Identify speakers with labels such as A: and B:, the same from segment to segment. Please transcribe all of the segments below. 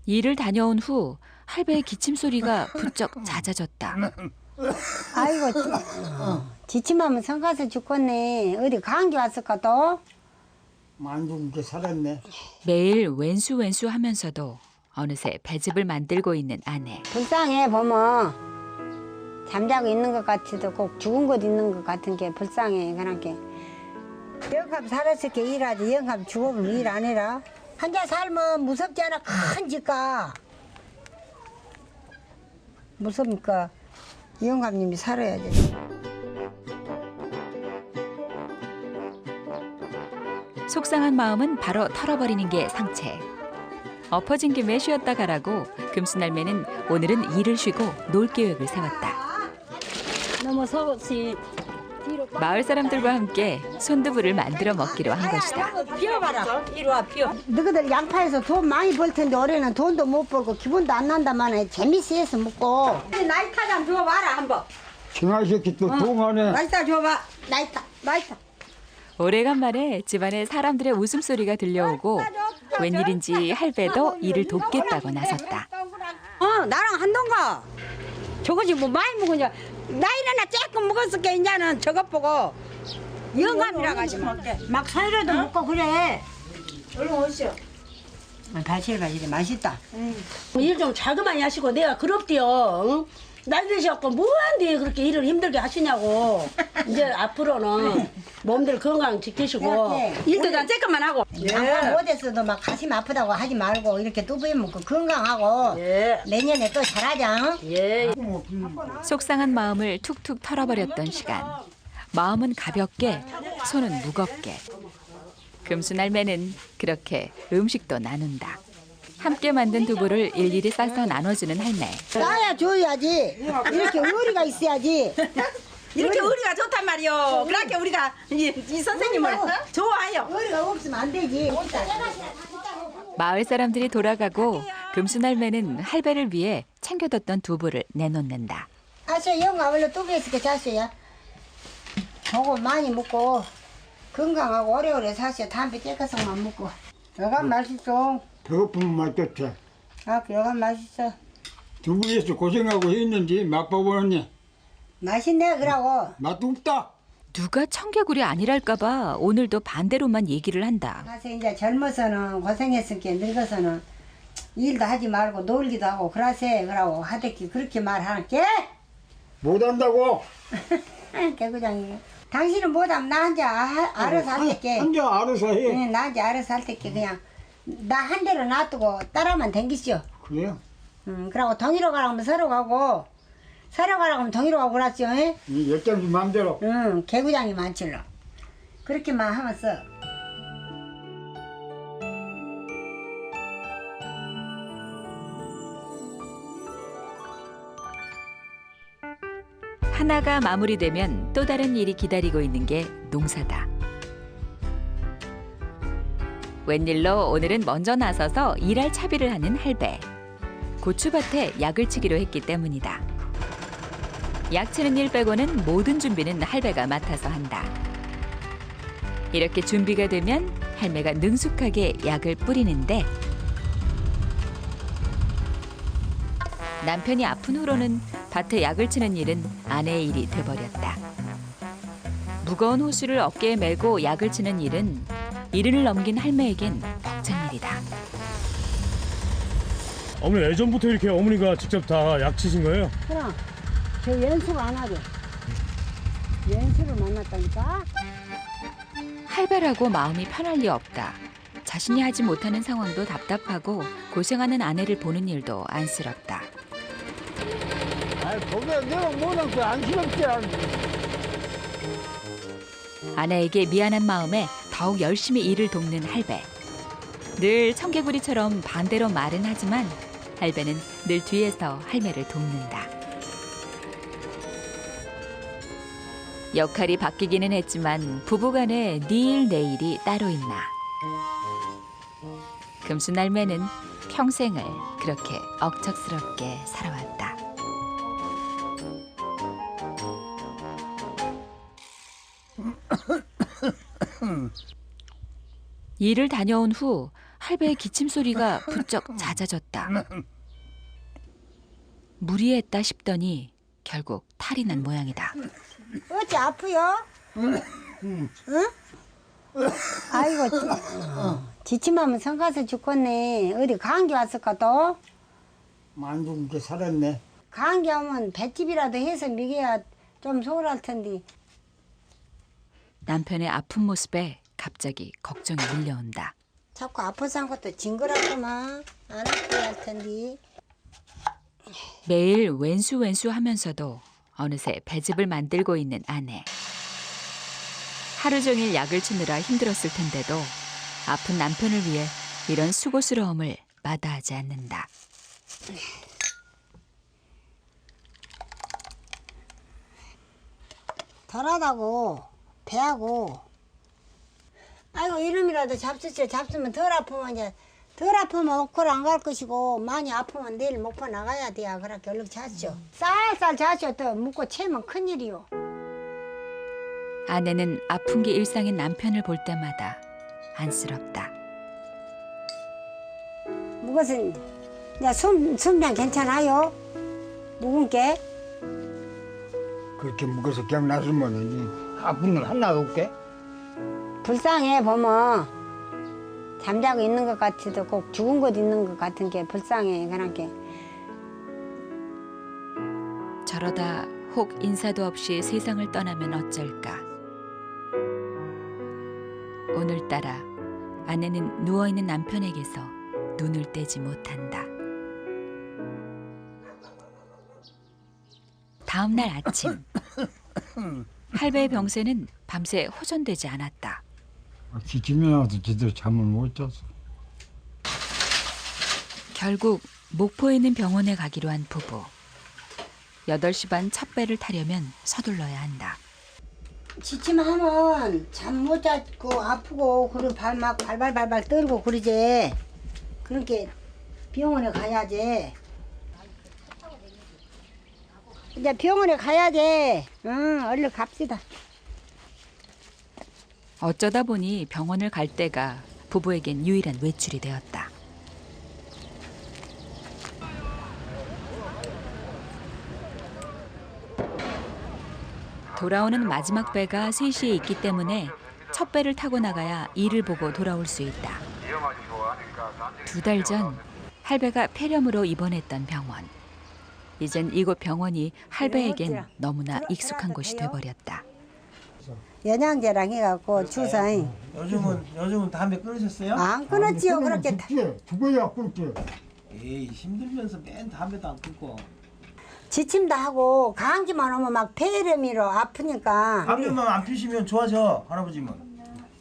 A: 일을 다녀온 후 할배의 기침 소리가 부쩍 잦아졌다.
B: 아이고, 지침하면 성가서 죽겠네. 어디 감기 왔을까 또?
C: 많이 굶게 살았네.
A: 매일 웬수웬수 하면서도 어느새 배즙을 만들고 있는 아내.
B: 불쌍해 보면 잠자고 있는 것 같지도 꼭 죽은 것 있는 것 같은 게 불쌍해. 그렇게 영감 살았을 게 일하지 영감 죽으면 일 안 해라. 혼자 살면 무섭지 않아. 큰 집가 무섭니까? 영감님이 살아야지.
A: 속상한 마음은 바로 털어버리는 게 상책. 엎어진 김에 쉬었다 가라고 금수날매는 오늘은 일을 쉬고 놀 계획을 세웠다.
B: 너무 속이 뒤로
A: 마을 사람들과 함께 손두부를 만들어 먹기로 한 것이다.
B: 피워봐라. 이리 와 피워. 너희들 양파에서 돈 많이 벌 텐데 올해는 돈도 못 벌고 기분도 안 난다만 재밌어 해서 먹고. 나이타 좀 줘봐라 한번.
C: 중화 새끼 또 동안에
B: 나이타 줘봐. 나이타.
A: 오래간만에 집안에 사람들의 웃음소리가 들려오고 웬일인지 할배도 일을 돕겠다고 나섰다.
B: 나랑 한동가. 저것이 뭐 많이 먹으냐. 나이나 조금 먹었을 게 이제는 저것 보고 영감이라 가지 막 사이라도 먹고 그래.
D: 얼른 오시오.
B: 바실바실해 맛있다.
D: 일 좀 자그마니 하시고 내가 그럽디요. 응? 나이 드셨고 뭐한데 그렇게 일을 힘들게 하시냐고. 이제 앞으로는 몸들 건강 지키시고
B: 그렇게.
D: 일도 다 쬐끔만 하고.
B: 장관 못했어도 막 가슴 아프다고 하지 말고 이렇게 두부에 먹고 건강하고
D: 예.
B: 내년에 또 잘하자.
D: 예.
A: 속상한 마음을 툭툭 털어버렸던 시간. 마음은 가볍게, 손은 무겁게. 금수날매는 그렇게 음식도 나눈다. 함께 만든 두부를 일일이 싸서 나눠주는 할매.
B: 나야 줘야지. 이렇게 의리가 있어야지.
D: 이렇게 우리가 좋단 말이요. 그렇게 우리가 이 선생님을 좋아해요.
B: 의리가 없으면 안 되지.
A: 마을 사람들이 돌아가고 금수날매는 할배를 위해 챙겨뒀던 두부를 내놓는다.
B: 아서 영가 원래 두부 있을 게 잤어요. 저거 많이 먹고 건강하고 오래오래 사셔. 담배 째까성만 먹고. 여간 맛있어.
C: 배고프면 맛좋지.
B: 여간 맛있어.
C: 두부에서 고생하고 했는지 맛봐보느니
B: 맛있네 그러고.
C: 맛도 없다.
A: 누가 청개구리 아니랄까봐 오늘도 반대로만 얘기를 한다.
B: 가서 이제 젊어서는 고생했으니까 늙어서는 일도 하지 말고 놀기도 하고 그러세 그러고 하대기 그렇게 말하는게.
C: 못한다고.
B: 개구장이. 당신은 못하면 나 혼자 알아서 할 때게.
C: 혼자 알아서 해.
B: 나 혼자 알아서 할 때게 그냥 나 한 대로 놔두고 따라만 댕기시오.
C: 그래요?
B: 그러고 동이로 가라고 하면 서로 가고 서로 가라고 하면 동이로 가고 그랬죠.
C: 이 열정지 마음대로.
B: 개구장이 많질러. 그렇게만 하면서.
A: 하나가 마무리되면 또 다른 일이 기다리고 있는 게 농사다. 웬일로 오늘은 먼저 나서서 일할 차비를 하는 할배. 고추밭에 약을 치기로 했기 때문이다. 약 치는 일 빼고는 모든 준비는 할배가 맡아서 한다. 이렇게 준비가 되면 할매가 능숙하게 약을 뿌리는데 남편이 아픈 후로는 밭에 약을 치는 일은 아내의 일이 돼버렸다. 무거운 호수를 어깨에 메고 약을 치는 일은 이른을 넘긴 할매에겐 벅찬 일이다.
E: 어머니 예전부터 이렇게 어머니가 직접 다 약 치신 거예요?
B: 그럼 저 연습 안 하게. 연습을 만났다니까.
A: 할배라고 마음이 편할 리 없다. 자신이 하지 못하는 상황도 답답하고 고생하는 아내를 보는 일도 안쓰럽다.
C: 아이 보면 내가 못한 거 안쓰럽지.
A: 아내에게 미안한 마음에 더욱 열심히 일을 돕는 할배. 늘 청개구리처럼 반대로 말은 하지만 할배는 늘 뒤에서 할매를 돕는다. 역할이 바뀌기는 했지만 부부간에 네 일 내일이 따로 있나. 금수날매는 평생을 그렇게 억척스럽게 살아왔다. 일을 다녀온 후 할배의 기침 소리가 부쩍 잦아졌다. 무리했다 싶더니 결국 탈이 난 모양이다.
B: 어찌 아프요? 응? 아이고, 지침하면 성가서 죽겠네. 어디 감기 왔을까 또?
C: 안 죽은 게 살았네.
B: 감기 오면 뱃집이라도 해서 먹여야 좀 소홀할 텐데.
A: 남편의 아픈 모습에 갑자기 걱정이 밀려온다.
B: 자꾸 아파서 한 것도 징그럽구만. 안 아프게 할 텐데.
A: 매일 웬수웬수 하면서도 어느새 배즙을 만들고 있는 아내. 하루 종일 약을 치느라 힘들었을 텐데도 아픈 남편을 위해 이런 수고스러움을 마다하지 않는다.
B: 덜하다고 배하고. 아이고 이름이라도 잡수지. 잡수면 덜 아프면 이제 덜 아프면 옥홀 안 갈 것이고 많이 아프면 내일 목포 나가야 돼야. 그렇게 얼른 자죠. 쌀쌀 자죠. 또 묵고 채면 큰일이요.
A: 아내는 아픈 게 일상인 남편을 볼 때마다 안쓰럽다.
B: 무것은 이제 숨병 괜찮아요? 묵은 게?
C: 그렇게 묶어서 그냥 놔두면 아픈 건 하나 없게.
B: 불쌍해 보면 잠자고 있는 것 같아도 꼭 죽은 것 있는 것 같은 게 불쌍해. 그렇게.
A: 저러다 혹 인사도 없이 세상을 떠나면 어쩔까. 오늘따라 아내는 누워있는 남편에게서 눈을 떼지 못한다. 다음 날 아침 할배의 병세는 밤새 호전되지 않았다.
C: 기침이 나서 제대로 잠을 못 잤어.
A: 결국 목포에 있는 병원에 가기로 한 부부. 8시 반 첫 배를 타려면 서둘러야 한다.
B: 지침하면 잠 못 자고 아프고 그리고 막 발발발발 떨고 그러지. 그렇게 병원에 가야지. 이제 병원에 가야지. 응, 얼른 갑시다.
A: 어쩌다 보니 병원을 갈 때가 부부에겐 유일한 외출이 되었다. 돌아오는 마지막 배가 3시에 있기 때문에 첫 배를 타고 나가야 일을 보고 돌아올 수 있다. 2달 전 할배가 폐렴으로 입원했던 병원. 이젠 이곳 병원이 할배에겐 너무나 익숙한 곳이 돼버렸다.
B: 연양제랑 해갖고 주사잉.
F: 요즘은 담배 끊으셨어요?
B: 안 끊었지요. 그렇게
C: 죽어야 끊지.
F: 에이 힘들면서 맨 담배도 안 끊고.
B: 지침도 하고 감기만 오면 막 폐렴이로 아프니까.
F: 담배만 안 피시면 좋아져 할아버지는.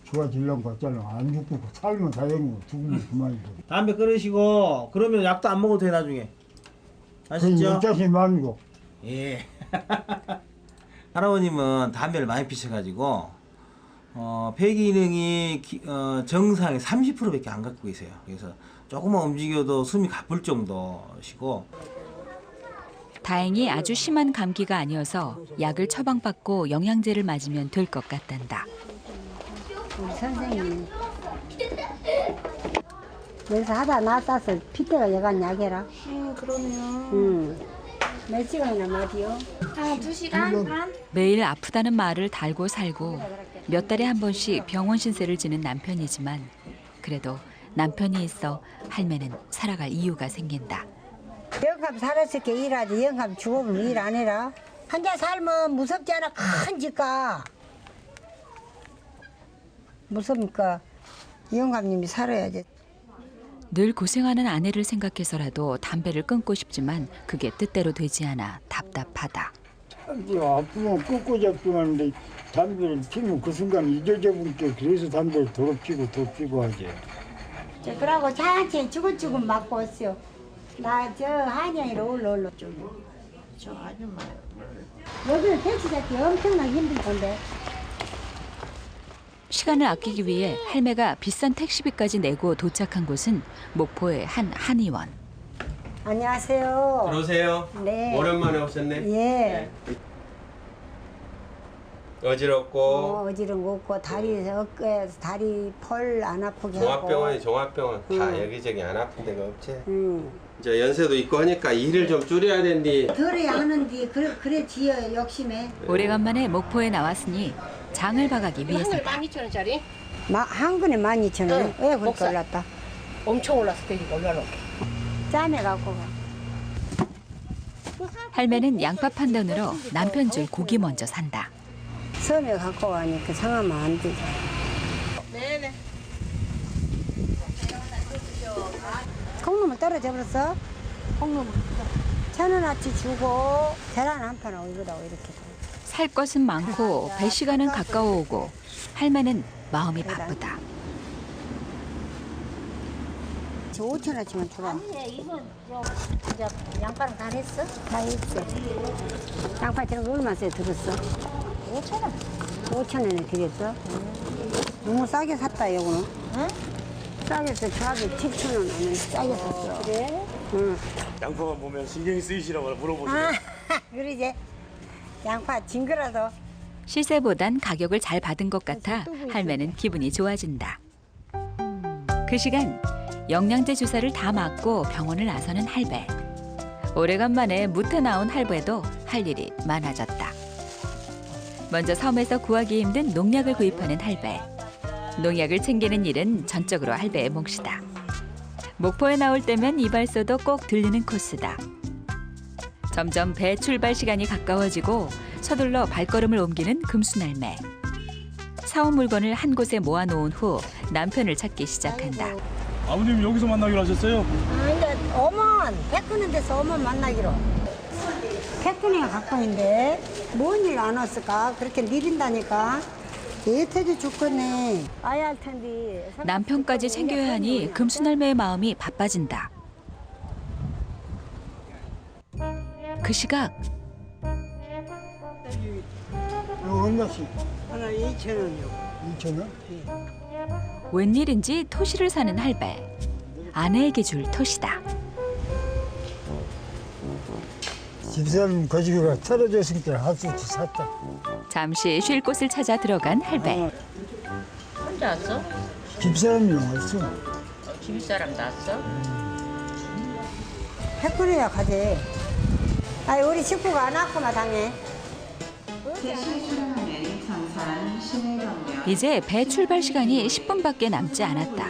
C: 좋아지려고 했잖아. 안 죽고 살면 다행이고 죽으면 그만이고.
F: 담배 끊으시고 그러면 약도 안 먹어도 돼 나중에. 아셨죠?
C: 자신이 많고.
F: 예. 할아버님은 담배를 많이 피셔가지고 폐 기능이 정상의 30%밖에 안 갖고 계세요. 그래서 조금만 움직여도 숨이 가쁠 정도시고.
A: 다행히 아주 심한 감기가 아니어서 약을 처방받고 영양제를 맞으면 될 것 같단다.
B: 우리 선생님. 여기서 하다 나왔어서 핏대가 여간 약해라.
G: 그러네요.
B: 몇 시간이나 맞이요?
G: 한 2시간 반?
A: 매일 아프다는 말을 달고 살고 몇 달에 한 번씩 병원 신세를 지는 남편이지만 그래도 남편이 있어 할매는 살아갈 이유가 생긴다.
B: 영감 살았을 게 일하지. 영감 죽으면 일 안 해라. 혼자 살면 무섭지 않아. 큰 집가. 무섭니까? 영감님이 살아야지.
A: 늘 고생하는 아내를 생각해서라도 담배를 끊고 싶지만 그게 뜻대로 되지 않아 답답하다.
C: 아프면 끊고 잡고 하는데 담배를 피면 그 순간 잊어져버릴 게 그래서 담배를 더 피고 하지.
B: 그러고 천천히 주근주근 맞고 왔어요. 나 저 한양이로 올라 좀. 저 아줌마. 여기는 택시 잡기 엄청나게 힘들 건데.
A: 시간을 아끼기 위해 할매가 비싼 택시비까지 내고 도착한 곳은 목포의 한 한의원.
B: 안녕하세요.
H: 들어오세요.
B: 네.
H: 오랜만에 오셨네.
B: 예.
H: 어지럽고
B: 어지러운 거 없고 다리 어깨 다리 펄 안 아프게
H: 종합병원이 종합병원 다 여기저기 안 아픈 데가 없지. 이제 연세도 있고 하니까 일을 좀 줄여야 된디.
B: 덜어야 하는데 그래 지어 욕심에.
A: 오래간만에 목포에 나왔으니 장을 봐가기 위해서다.
D: 12,000원짜리?
B: 한 근에 12,000원.
D: 응,
B: 왜 그렇게
D: 목살.
B: 올랐다?
D: 엄청 올랐을 때 올려놓을게.
B: 짬에 갖고 가.
A: 할매는 양파 판 돈으로 남편 줄 고기 먼저 산다.
B: 섬에 갖고 가니까 상하면 안 되지.
D: 네네.
B: 콩나물 떨어져 버렸어? 콩나물. 1,000원어치 주고 계란 한 판 올리라고 이렇게.
A: 살 것은 많고 배 시간은 가까워 오고 할매는 마음이 바쁘다.
B: 5,000원어치만 주라.
I: 이거 이제 양파는 다 했어?
B: 다 했어. 양파 저런 거 얼마에 들었어?
I: 5,000원.
B: 5,000원에 들였어? 너무 싸게 샀다 이거는.
I: 응?
B: 싸게 서 조합이 7,000원 하면 싸게 샀어.
I: 그래?
B: 응.
E: 양파만 보면 신경이 쓰이시라고 물어보시네.
B: 아, 그러지. 양파 징그러도.
A: 시세보단 가격을 잘 받은 것 같아 할매는 기분이 좋아진다. 그 시간 영양제 주사를 다 맞고 병원을 나서는 할배. 오래간만에 무태 나온 할배도 할 일이 많아졌다. 먼저 섬에서 구하기 힘든 농약을 구입하는 할배. 농약을 챙기는 일은 전적으로 할배의 몫이다. 목포에 나올 때면 이발소도 꼭 들르는 코스다. 점점 배 출발 시간이 가까워지고 서둘러 발걸음을 옮기는 금순할매. 사온 물건을 한 곳에 모아놓은 후 남편을 찾기 시작한다.
E: 아버님 여기서 만나기로 하셨어요?
B: 이제 어먼 백근인 데서 어먼 만나기로. 백근이가 갖고 있는데 뭔 일 안 왔을까? 그렇게 미린다니까. 예태도 죽겠네. 아야 할 텐데.
A: 남편까지 챙겨야 하니 금순할매의 마음이 바빠진다. 그 시각
C: 이거 얼마씩?
B: 하나 2,000원이요.
C: 2,000원?
A: 웬일인지 토시를 사는 할배. 아내에게 줄 토시다.
C: 집사람 거지기가 떨어졌으니까 할 수 없이 샀다.
A: 잠시 쉴 곳을 찾아 들어간 할배.
D: 혼자 왔어?
C: 집사람이 왔어.
D: 집사람 났어?
B: 백근이야 가지. 아이 우리 식구가 안 왔구만 당해.
A: 이제 배 출발 시간이 10분밖에 남지 않았다.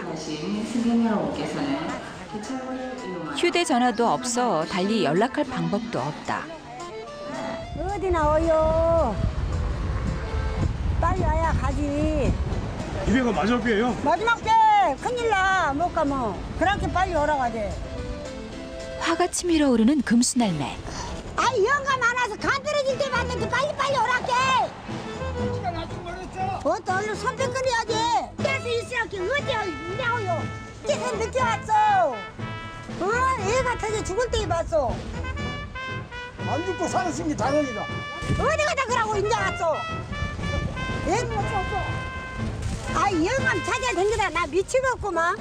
A: 휴대전화도 없어 달리 연락할 방법도 없다.
B: 어디 나와요? 빨리 와야 가지.
E: 이래가 마지막 배예요?
B: 마지막 때 큰일 나. 못 가면. 그렇게 빨리 오라고 하지.
A: 화가 치밀어 오르는 금순할매.
B: 아이 영감 안 와서 간 떨어질 때 봤는데 빨리 오라게. 어또 얼른 손빼 끊어야지. 그래서 있으라게 어디 있냐고요. 계속 늦게 왔어. 애 같아서 죽을 때 봤어.
C: 안 죽고 살았은 게 당연이다.
B: 어디 가다 그러고 인자 왔어. 애는 없어. 아 영감 찾아야 된다. 나 미치겠구만.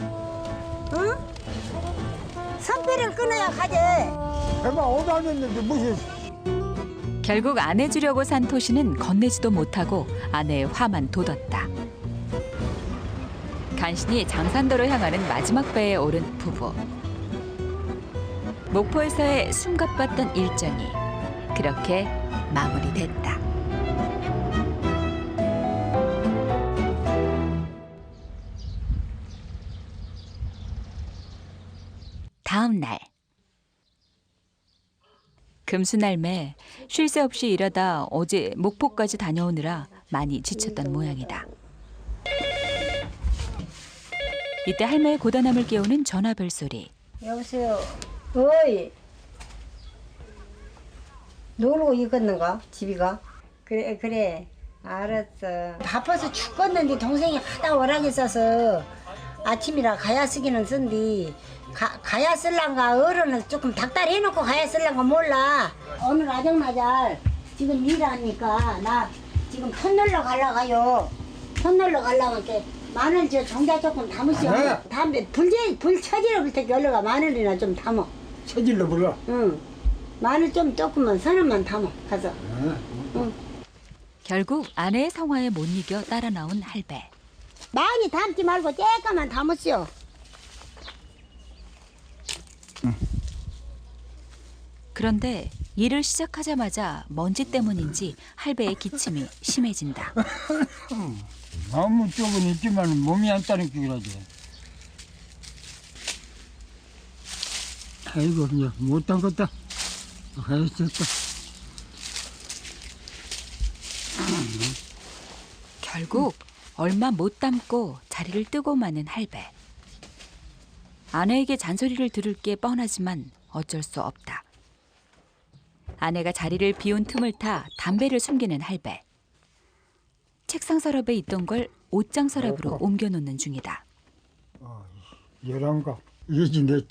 B: 응? 선배를 끊어야 가지.
C: 배가 오도 안 했는데 무슨
A: 결국 안 해주려고 산 토시는 건네지도 못하고 아내의 화만 돋았다. 간신히 장산도로 향하는 마지막 배에 오른 부부. 목포에서의 숨가빴던 일정이 그렇게 마무리됐다. 다음 날 금순할매 쉴 새 없이 일하다 어제 목포까지 다녀오느라 많이 지쳤던 모양이다. 이때 할매의 고단함을 깨우는 전화벨 소리.
B: 여보세요. 어이. 놀고 있겠는가? 집이가? 그래. 알았어. 바빠서 죽겠는데 동생이 하다 오라게 써서 아침이라 가야 쓰기는 쓴디 가야 쓸란가 어른은 조금 닭다리 해놓고 가야 쓸란가 몰라. 오늘 아정마잘 지금 일하니까 나 지금 턴 놀러 가려가요. 턴 놀러 가려고 이렇게 마늘 저 종자 조금 담으시오.
C: 네.
B: 담배 불 처지러 볼 테니 얼른 마늘이나 좀 담어.
C: 체질로 불러.
B: 응. 마늘 좀 조금만 서너만 담어 가서. 응.
A: 결국 아내의 성화에 못 이겨 따라 나온 할배.
B: 많이 담지 말고 조금만 담으시오.
A: 그런데 일을 시작하자마자 먼지 때문인지 할배의 기침이 심해진다.
C: 마음은 쪽은 있지만 몸이 안 따는 끼라지. 아이고 이제 못 담갔다. 했었다.
A: 결국 얼마 못 담고 자리를 뜨고 마는 할배. 아내에게 잔소리를 들을 게 뻔하지만 어쩔 수 없다. 아내가 자리를 비운 틈을 타 담배를 숨기는 할배. 책상 서랍에 있던 걸 옷장 서랍으로 옮겨놓는 중이다.
C: 열한가 이게 내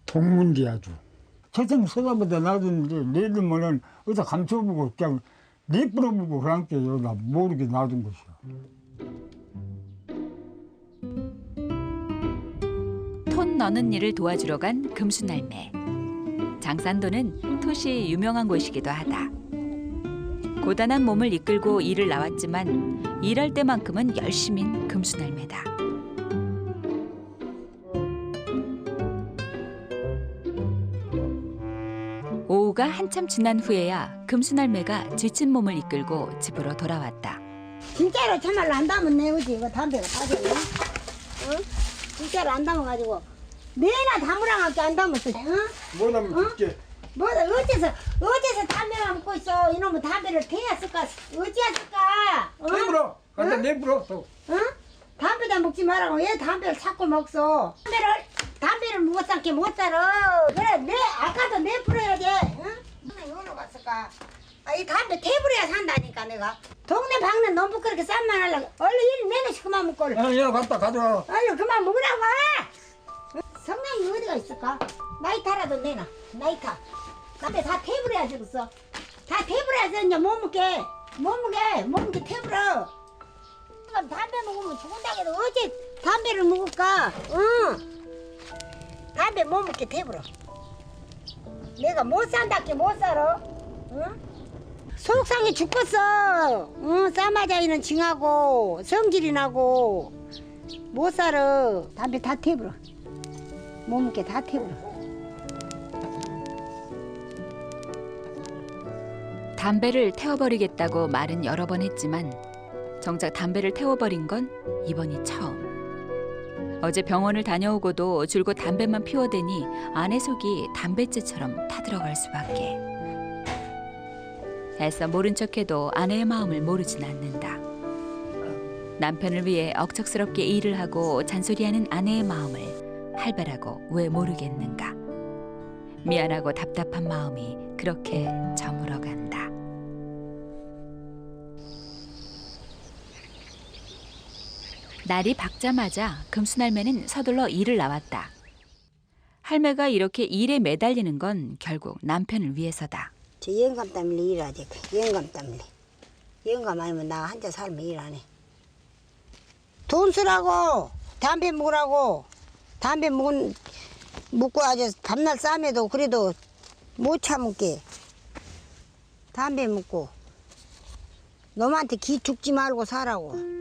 C: 동문디 아주. 책상 서랍에다 놔뒀는데 내일면은 어디다 감춰보고 그냥 내뿌려보고 그러니까 여기다 모르게 놔둔 것이야.
A: 톤 넣는 일을 도와주러 간 금순할매. 장산도는 톳이 유명한 곳이기도 하다. 고단한 몸을 이끌고 일을 나왔지만 일할 때만큼은 열심인 금순할매다. 오후가 한참 지난 후에야 금순할매가 지친 몸을 이끌고 집으로 돌아왔다.
B: 진짜로 참말로 안 담은 내우지 이거 담배가 빠졌네. 응? 진짜로 안 담아가지고 내나 담으라고 안 담았어. 응?
C: 뭐 담으면 줄게.
B: 뭐다 어째서 담배만 먹고 있어. 이놈은 담배를 태웠을까 어찌했을까. 응?
C: 내불어. 갖다 내불어.
B: 응? 담배도 먹지 말라고 왜 담배를 자꾸 먹어. 담배를 먹었잖게 못 살아. 그래 내 아까도 내 불어야지. 응? 어디로 갔을까. 이 담배 태불어야 산다니까 내가. 동네 방네 너무 그렇게 싼만 하려고. 얼른 일 내놓지 그만 먹고.
C: 야 갖다 가져와.
B: 얼른 그만 먹으라고. 성냥이 어디가 있을까? 나이타라도 내놔. 나이타. 담배 다 태불어야 죽었어. 다 태불어야 이제 못 먹게 태불어. 담배 먹으면 죽은다고 해도 어째 담배를 먹을까? 응. 담배 못 먹게 태불어. 내가 못 산다께 못 살아. 응? 속상해 죽겠어. 응, 싸마자이는 징하고 성질이 나고 못 살아. 담배 다 태불어. 못 먹게 다 태불어.
A: 담배를 태워버리겠다고 말은 여러 번 했지만 정작 담배를 태워버린 건 이번이 처음. 어제 병원을 다녀오고도 줄곧 담배만 피워대니 아내 속이 담뱃재처럼 타들어갈 수밖에. 애써 모른 척해도 아내의 마음을 모르진 않는다. 남편을 위해 억척스럽게 일을 하고 잔소리하는 아내의 마음을 할배라고 왜 모르겠는가. 미안하고 답답한 마음이 그렇게 저물어간다. 날이 밝자마자 금순할매는 서둘러 일을 나왔다. 할매가 이렇게 일에 매달리는 건 결국 남편을 위해서다.
B: 저 영감 때문에 일하지. 영감 때문에. 영감 아니면 나 혼자 살면 일 안 해. 돈 쓰라고 담배 먹으라고. 담배 먹고 아주 밤낮 싸매도 그래도 못 참을게. 담배 먹고 놈한테 기 죽지 말고 살라고.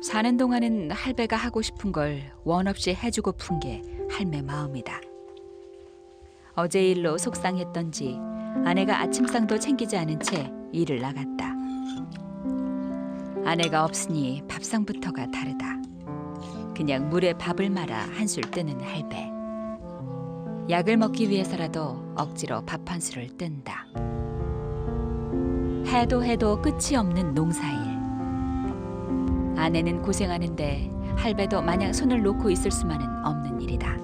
A: 사는 동안은 할배가 하고 싶은 걸 원 없이 해주고픈 게 할매 마음이다. 어제 일로 속상했던지 아내가 아침상도 챙기지 않은 채 일을 나갔다. 아내가 없으니 밥상부터가 다르다. 그냥 물에 밥을 말아 한술 뜨는 할배. 약을 먹기 위해서라도 억지로 밥 한 술을 뜬다. 해도 끝이 없는 농사일. 아내는 고생하는데 할배도 마냥 손을 놓고 있을 수만은 없는 일이다.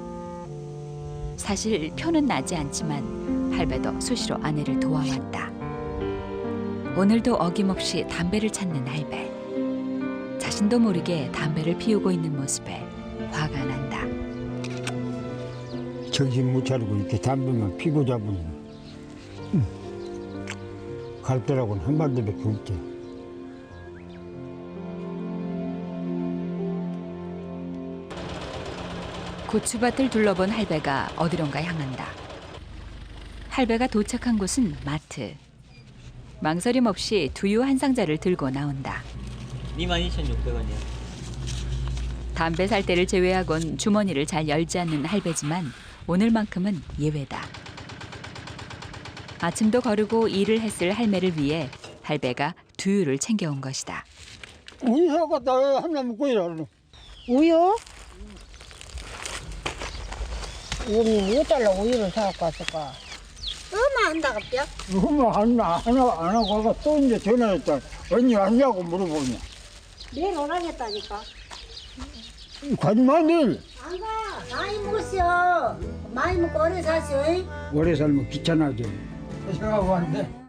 A: 사실 표는 나지 않지만 할배도 수시로 아내를 도와왔다. 오늘도 어김없이 담배를 찾는 할배. 자신도 모르게 담배를 피우고 있는 모습에 화가 난다.
C: 정신 못 차리고 이렇게 담배만 피고 잡으니 갈 때라고는 한마디밖에 없지.
A: 고추밭을 둘러본 할배가 어디론가 향한다. 할배가 도착한 곳은 마트. 망설임 없이 두유 한 상자를 들고 나온다.
J: 22,600원이야.
A: 담배 살 때를 제외하곤 주머니를 잘 열지 않는 할배지만 오늘만큼은 예외다. 아침도 거르고 일을 했을 할매를 위해 할배가 두유를 챙겨온 것이다.
C: 우유 사갔다 하나 먹고 일하러.
B: 우유? 이거 몇 달러 우유를 사갖고 왔을까? 얼마 한다고 뼈?
C: 그러면 안 하고 또 이제 전화했다. 언니 왔냐고 물어보냐.
B: 내일 오라겠다니까.
C: 가지마 내일.
B: 안 가. 많이 먹었어. 많이 먹고 오래 사셔.
C: 오래 살면 귀찮아져. 생각하고 왔는데